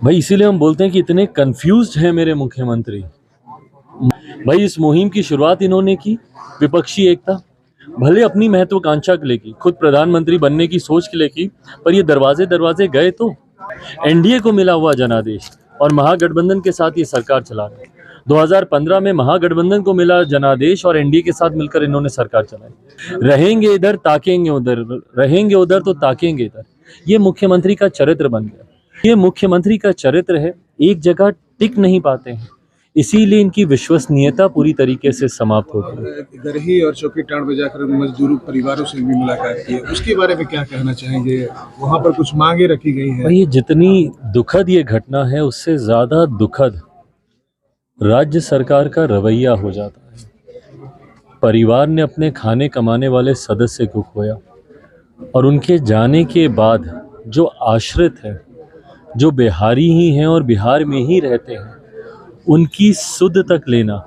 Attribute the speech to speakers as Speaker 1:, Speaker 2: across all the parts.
Speaker 1: भाई इसीलिए हम बोलते हैं कि इतने कंफ्यूज्ड हैं मेरे मुख्यमंत्री। भाई इस मुहिम की शुरुआत इन्होंने की विपक्षी एकता, भले अपनी महत्वाकांक्षा के लिए की, खुद प्रधानमंत्री बनने की सोच के लिए की, पर ये दरवाजे दरवाजे गए तो एनडीए को मिला हुआ जनादेश और महागठबंधन के साथ ये सरकार चला रहे। 2015 में महागठबंधन को मिला जनादेश और एनडीए के साथ मिलकर इन्होंने सरकार चलाई। रहेंगे इधर ताकेंगे उधर, रहेंगे उधर तो ताकेंगे इधर। ये मुख्यमंत्री का चरित्र बन गया। ये मुख्यमंत्री का चरित्र है, एक जगह टिक नहीं पाते हैं, इसीलिए इनकी विश्वसनीयता पूरी तरीके से समाप्त होती है।
Speaker 2: गरही और चौकी टांड पे जाकर मजदूरों परिवारों से भी मुलाकात की है, उसके बारे में क्या कहना चाहेंगे? वहाँ पर कुछ मांगे रखी गई है।
Speaker 1: ये जितनी दुखद ये घटना है, उससे ज्यादा दुखद राज्य सरकार का रवैया हो जाता है। परिवार ने अपने खाने कमाने वाले सदस्य को खोया और उनके जाने के बाद जो आश्रित है, जो बिहारी ही हैं और बिहार में ही रहते हैं, उनकी सुध तक लेना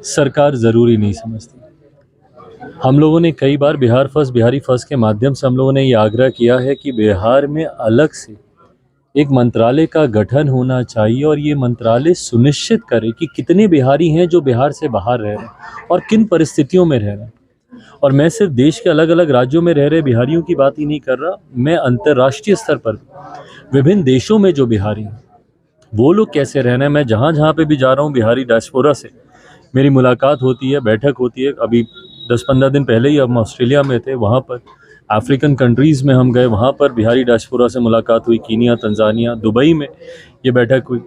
Speaker 1: सरकार ज़रूरी नहीं समझती। हम लोगों ने कई बार बिहार फर्स्ट, बिहारी फर्स्ट के माध्यम से हम लोगों ने ये आग्रह किया है कि बिहार में अलग से एक मंत्रालय का गठन होना चाहिए और ये मंत्रालय सुनिश्चित करे कि कितने बिहारी हैं जो बिहार से बाहर रह रहे हैं और किन परिस्थितियों में रह रहे हैं। और मैं सिर्फ देश के अलग अलग राज्यों में रह रहे बिहारियों की बात ही नहीं कर रहा, मैं अंतर्राष्ट्रीय स्तर पर विभिन्न देशों में जो बिहारी हैं वो लोग कैसे रहना है। मैं जहाँ जहाँ पे भी जा रहा हूँ बिहारी डायस्पोरा से मेरी मुलाकात होती है, बैठक होती है। अभी 10-15 दिन पहले ही हम ऑस्ट्रेलिया में थे, वहाँ पर अफ्रीकन कंट्रीज़ में हम गए, वहाँ पर बिहारी डायस्पोरा से मुलाकात हुई। कीनिया, तंजानिया, दुबई में ये बैठक हुई।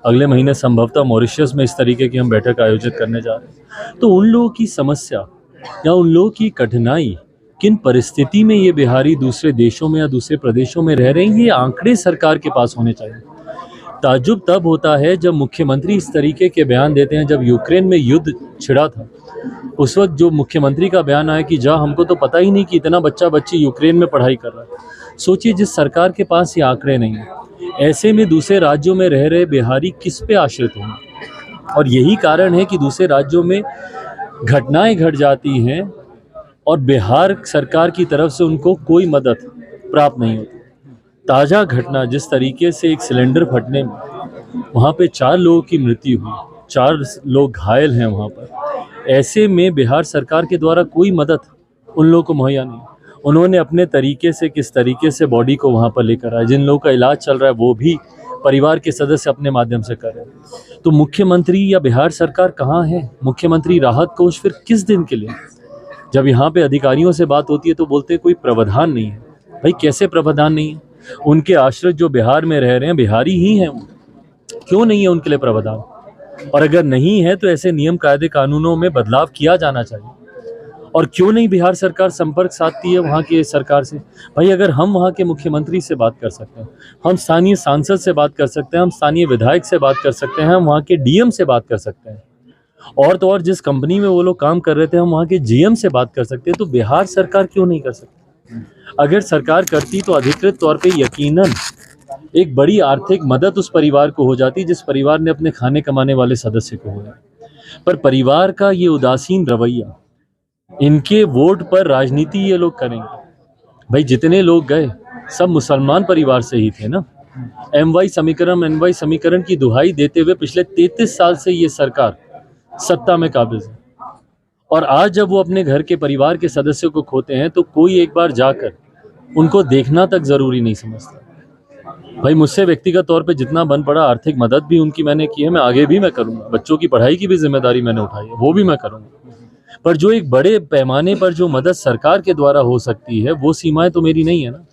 Speaker 1: अगले महीने संभवतः मॉरिशस में इस तरीके की हम बैठक आयोजित करने जा रहे हैं। तो उन लोगों की समस्या या उन लोगों की कठिनाई, किन परिस्थिति में ये बिहारी दूसरे देशों में या दूसरे प्रदेशों में रह रहे हैं, ये आंकड़े सरकार के पास होने चाहिए। ताज्जुब तब होता है जब मुख्यमंत्री इस तरीके के बयान देते हैं। जब यूक्रेन में युद्ध छिड़ा था, उस वक्त जो मुख्यमंत्री का बयान आया कि हमको तो पता ही नहीं कि इतना बच्चा बच्ची यूक्रेन में पढ़ाई कर रहा है। सोचिए, जिस सरकार के पास ये आंकड़े नहीं है, ऐसे में दूसरे राज्यों में रह रहे बिहारी किस पे आश्रित होंगे? और यही कारण है कि दूसरे राज्यों में घटनाएं घट जाती हैं और बिहार सरकार की तरफ से उनको कोई मदद प्राप्त नहीं होती। ताज़ा घटना, जिस तरीके से एक सिलेंडर फटने में वहाँ पे 4 लोगों की मृत्यु हुई, 4 लोग घायल हैं वहाँ पर। ऐसे में बिहार सरकार के द्वारा कोई मदद उन लोगों को मुहैया नहीं। उन्होंने अपने तरीके से किस तरीके से बॉडी को वहाँ पर लेकर आए, जिन लोगों का इलाज चल रहा है वो भी परिवार के सदस्य अपने माध्यम से कर रहे हैं। तो मुख्यमंत्री या बिहार सरकार कहाँ है? मुख्यमंत्री राहत कोष फिर किस दिन के लिए? जब यहाँ पे अधिकारियों से बात होती है तो बोलते हैं कोई प्रावधान नहीं है। भाई कैसे प्रावधान नहीं है? उनके आश्रित जो बिहार में रह रहे हैं बिहारी ही हैं, क्यों नहीं है उनके लिए प्रावधान? और अगर नहीं है तो ऐसे नियम कायदे कानूनों में बदलाव किया जाना चाहिए। और क्यों नहीं बिहार सरकार संपर्क साधती है वहाँ की सरकार से? भाई अगर हम वहाँ के मुख्यमंत्री से बात कर सकते हैं, हम स्थानीय सांसद से बात कर सकते हैं, हम स्थानीय विधायक से बात कर सकते हैं, हम वहाँ के डीएम से बात कर सकते हैं, और तो और जिस कंपनी में वो लोग काम कर रहे थे हम वहाँ के जीएम से बात कर सकते हैं, तो बिहार सरकार क्यों नहीं कर सकती? अगर सरकार करती तो अधिकृत तौर पे यकीनन एक बड़ी आर्थिक मदद उस परिवार को हो जाती जिस परिवार ने अपने खाने कमाने वाले सदस्य को खोया। पर परिवार का ये उदासीन रवैया, इनके वोट पर राजनीति ये लोग करेंगे। भाई जितने लोग गए सब मुसलमान परिवार से ही थे ना। एनवाई समीकरण की दुहाई देते हुए पिछले 33 साल से ये सरकार सत्ता में काबिज है, और आज जब वो अपने घर के परिवार के सदस्यों को खोते हैं तो कोई एक बार जाकर उनको देखना तक ज़रूरी नहीं समझता। भाई मुझसे व्यक्तिगत तौर पे जितना बन पड़ा आर्थिक मदद भी उनकी मैंने की है, मैं आगे भी मैं करूँगा। बच्चों की पढ़ाई की भी जिम्मेदारी मैंने उठाई है, वो भी मैं करूँगा। पर जो एक बड़े पैमाने पर जो मदद सरकार के द्वारा हो सकती है वो सीमाएं तो मेरी नहीं है ना।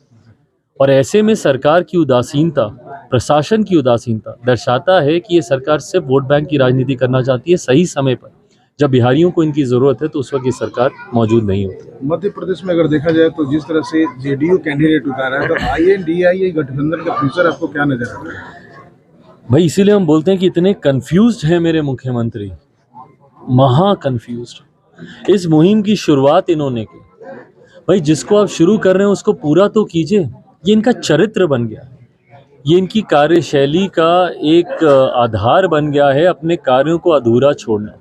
Speaker 1: और ऐसे में सरकार की उदासीनता, प्रशासन की उदासीनता दर्शाता है कि ये सरकार सिर्फ वोट बैंक की राजनीति करना चाहती है। सही समय पर जब बिहारियों को इनकी ज़रूरत है तो उस वक्त ये सरकार मौजूद नहीं होती।
Speaker 2: मध्य प्रदेश में अगर देखा जाए तो जिस तरह से जेडीयू कैंडिडेट उतारा है, तो INDIA गठबंधन का फ्यूचर आपको क्या नजर आता है?
Speaker 1: भाई इसीलिए हम बोलते हैं कि इतने कंफ्यूज्ड हैं मेरे मुख्यमंत्री, महा कंफ्यूज्ड। इस मुहिम की शुरुआत इन्होंने की। भाई जिसको आप शुरू कर रहे हैं उसको पूरा तो कीजिए। ये इनका चरित्र बन गया, ये इनकी कार्यशैली का एक आधार बन गया है अपने कार्यों को अधूरा छोड़ना।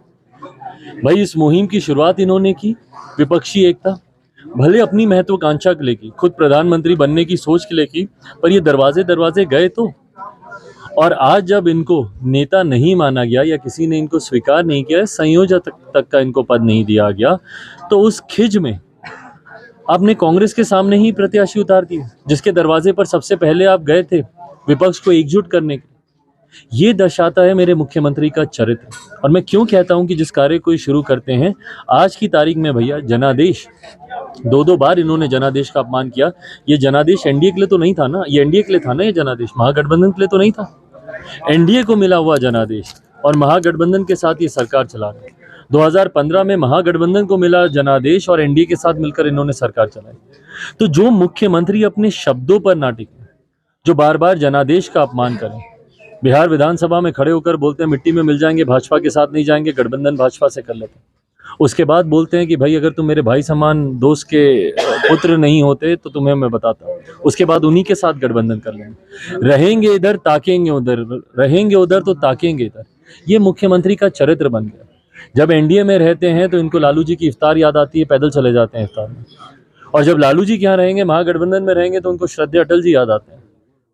Speaker 1: भाई इस मुहिम की शुरुआत इन्होंने की विपक्षी एकता, भले अपनी महत्वाकांक्षा के लिए की, खुद प्रधानमंत्री बनने की सोच के लिए की, पर ये दरवाजे दरवाजे गए तो और आज जब इनको नेता नहीं माना गया या किसी ने इनको स्वीकार नहीं किया, संयोजक तक का इनको पद नहीं दिया गया, तो उस खिज में आपने कांग्रेस के सामने ही प्रत्याशी उतार दिए, जिसके दरवाजे पर सबसे पहले आप गए थे विपक्ष को एकजुट करने के। ये दर्शाता है मेरे मुख्यमंत्री का चरित्र। और मैं क्यों कहता हूं कि जिस कार्य को शुरू करते हैं आज की तारीख में, भैया जनादेश, दो बार इन्होंने जनादेश का अपमान किया। ये जनादेश एनडीए के लिए तो नहीं था ना, ये एनडीए के लिए था ना, ये जनादेश महागठबंधन के लिए तो नहीं था। एनडीए को मिला हुआ जनादेश और महागठबंधन के साथ ये सरकार चला रहे। 2015 में महागठबंधन को मिला जनादेश और एनडीए के साथ मिलकर इन्होंने सरकार चलाई। तो जो मुख्यमंत्री अपने शब्दों पर ना टिके, जो बार बार जनादेश का अपमान करें, बिहार विधानसभा में खड़े होकर बोलते हैं मिट्टी में मिल जाएंगे, भाजपा के साथ नहीं जाएंगे, गठबंधन भाजपा से कर लेते हैं। उसके बाद बोलते हैं कि भाई अगर तुम मेरे भाई समान दोस्त के पुत्र नहीं होते तो तुम्हें मैं बताता हूँ। उसके बाद उन्हीं के साथ गठबंधन कर लेंगे, रहेंगे इधर ताकेंगे उधर, रहेंगे उधर तो ताकेंगे इधर। ये मुख्यमंत्री का चरित्र बन गया। जब एनडीए में रहते हैं तो इनको लालू जी की इफ्तार याद आती है, पैदल चले जाते हैं इफ्तार में। और जब लालू जी के यहाँ रहेंगे, महागठबंधन में रहेंगे, तो उनको श्रद्धेय अटल जी याद आते हैं।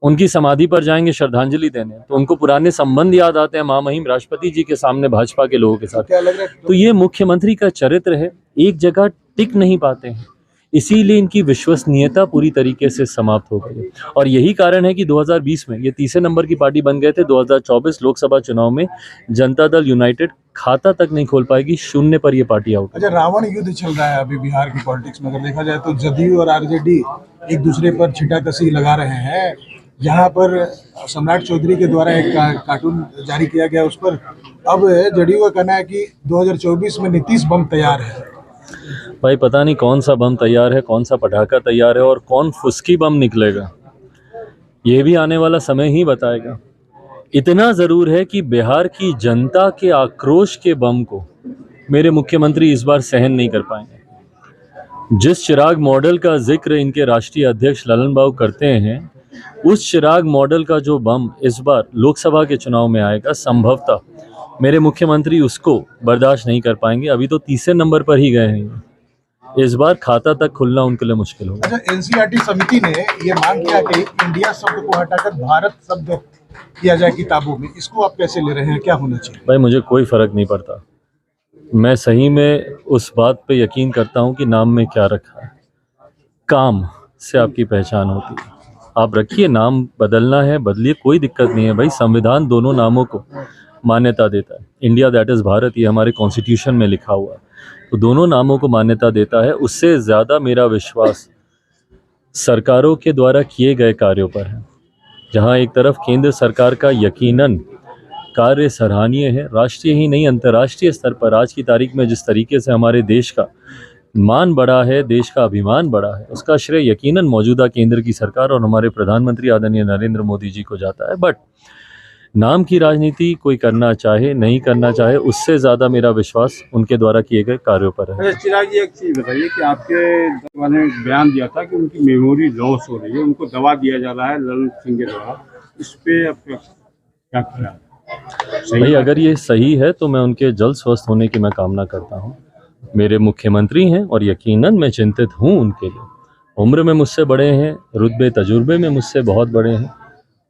Speaker 1: उनकी समाधि पर जाएंगे श्रद्धांजलि देने, तो उनको पुराने संबंध याद आते हैं महामहिम राष्ट्रपति जी के सामने भाजपा के लोगों के साथ।
Speaker 2: क्या लग रहा है?
Speaker 1: तो ये मुख्यमंत्री का चरित्र है, एक जगह टिक नहीं पाते हैं, इसीलिए इनकी विश्वसनीयता पूरी तरीके से समाप्त हो गई है। और यही कारण है कि 2020 में ये तीसरे नंबर की पार्टी बन गए थे। 2024 लोकसभा चुनाव में जनता दल यूनाइटेड खाता तक नहीं खोल पाएगी, शून्य पर ये पार्टी आउट।
Speaker 2: अच्छा, रावण युद्ध चल रहा है अभी बिहार की पॉलिटिक्स में। अगर देखा जाए तो जदयू और आरजेडी एक दूसरे पर छिटाकसी लगा रहे हैं। यहाँ पर सम्राट चौधरी के द्वारा एक कार्टून जारी किया गया, उस पर अब जदयू का कहना है कि 2024 में नीतीश बम तैयार है।
Speaker 1: भाई पता नहीं कौन सा बम तैयार है, कौन सा पटाखा तैयार है और कौन फुसकी बम निकलेगा, ये भी आने वाला समय ही बताएगा। इतना ज़रूर है कि बिहार की जनता के आक्रोश के बम को मेरे मुख्यमंत्री इस बार सहन नहीं कर पाएंगे। जिस चिराग मॉडल का जिक्र इनके राष्ट्रीय अध्यक्ष ललन बाबू करते हैं, उस चिराग मॉडल का जो बम इस बार लोकसभा के चुनाव में आएगा, संभवतः मेरे मुख्यमंत्री उसको बर्दाश्त नहीं कर पाएंगे। अभी तो तीसरे नंबर पर ही गए हैं, इस बार खाता तक खुलना उनके लिए मुश्किल होगा।
Speaker 2: अच्छा, एनसीईआरटी समिति ने ये मांग किया कि इंडिया शब्द को हटाकर भारत शब्द किया जाए किताबों में, इसको आप कैसे ले रहे हैं, क्या होना चाहिए?
Speaker 1: भाई मुझे कोई फ़र्क नहीं पड़ता, मैं सही में उस बात पे यकीन करता हूँ कि नाम में क्या रखा है। काम से आपकी पहचान होती है, आप रखिए, नाम बदलना है बदलिए, कोई दिक्कत नहीं है भाई। संविधान दोनों नामों को मान्यता देता है। इंडिया दैट इज़ भारत, ये हमारे कॉन्स्टिट्यूशन में लिखा हुआ है, तो दोनों नामों को मान्यता देता है। उससे ज़्यादा मेरा विश्वास सरकारों के द्वारा किए गए कार्यों पर है, जहां एक तरफ केंद्र सरकार का यकीनन कार्य सराहनीय है, राष्ट्रीय ही नहीं अंतर्राष्ट्रीय स्तर पर आज की तारीख में जिस तरीके से हमारे देश का मान बढ़ा है, देश का अभिमान बढ़ा है, उसका श्रेय यकीनन मौजूदा केंद्र की सरकार और हमारे प्रधानमंत्री आदरणीय नरेंद्र मोदी जी को जाता है। बट नाम की राजनीति कोई करना चाहे नहीं करना चाहे, उससे ज़्यादा मेरा विश्वास उनके द्वारा किए गए कार्यों पर है।
Speaker 3: चिराग जी, एक चीज़ बताइए कि आपके दल ने बयान दिया था कि उनकी मेमोरी लॉस हो रही है, उनको दवा दिया जा रहा है ललन सिंह के द्वारा, इस पे आप क्या ख्याल?
Speaker 1: भाई अगर ये सही है तो मैं उनके जल्द स्वस्थ होने की मैं कामना करता हूँ। मेरे मुख्यमंत्री हैं और यकीनन मैं चिंतित हूँ उनके लिए। उम्र में मुझसे बड़े हैं, रुतबे तजुर्बे में मुझसे बहुत बड़े हैं,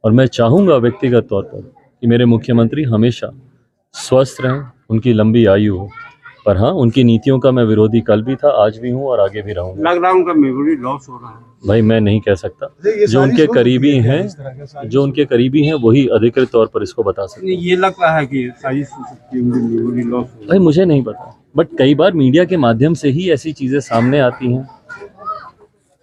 Speaker 1: और मैं चाहूँगा व्यक्तिगत तौर पर कि मेरे मुख्यमंत्री हमेशा स्वस्थ रहें, उनकी लंबी आयु हो। पर हाँ, उनकी नीतियों का मैं विरोधी कल भी था, आज भी हूँ और आगे भी रहूँगा।
Speaker 3: लग रहा है उनका मेमोरी लॉस हो रहा है।
Speaker 1: भाई मैं नहीं कह सकता, जो उनके करीबी हैं, जो उनके करीबी हैं वही अधिकृत तौर पर इसको बता सकते हैं।
Speaker 3: ये लग रहा है कि साजिश हो सकती है, उनकी मेमोरी लॉस हो।
Speaker 1: भाई मुझे नहीं पता, बट कई बार मीडिया के माध्यम से ही ऐसी चीज़ें सामने आती हैं।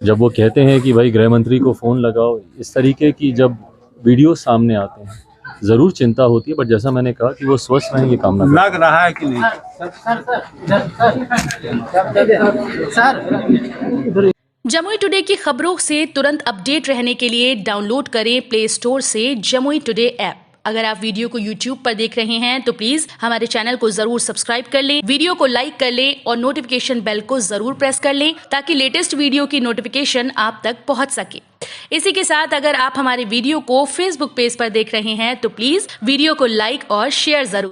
Speaker 1: जब वो कहते हैं कि भाई गृह मंत्री को फ़ोन लगाओ, इस तरीके की जब वीडियो सामने आते हैं, ज़रूर चिंता होती है। बट जैसा मैंने कहा कि वो स्वस्थ रहें, ये कामना
Speaker 3: लग रहा है कि नहीं?
Speaker 4: जमुई टुडे की खबरों से तुरंत अपडेट रहने के लिए डाउनलोड करें प्ले स्टोर से जमुई टुडे ऐप। अगर आप वीडियो को YouTube पर देख रहे हैं तो प्लीज हमारे चैनल को जरूर सब्सक्राइब कर लें, वीडियो को लाइक कर लें और नोटिफिकेशन बेल को जरूर प्रेस कर लें ताकि लेटेस्ट वीडियो की नोटिफिकेशन आप तक पहुंच सके। इसी के साथ अगर आप हमारे वीडियो को Facebook पेज पर देख रहे हैं तो प्लीज वीडियो को लाइक और शेयर जरूर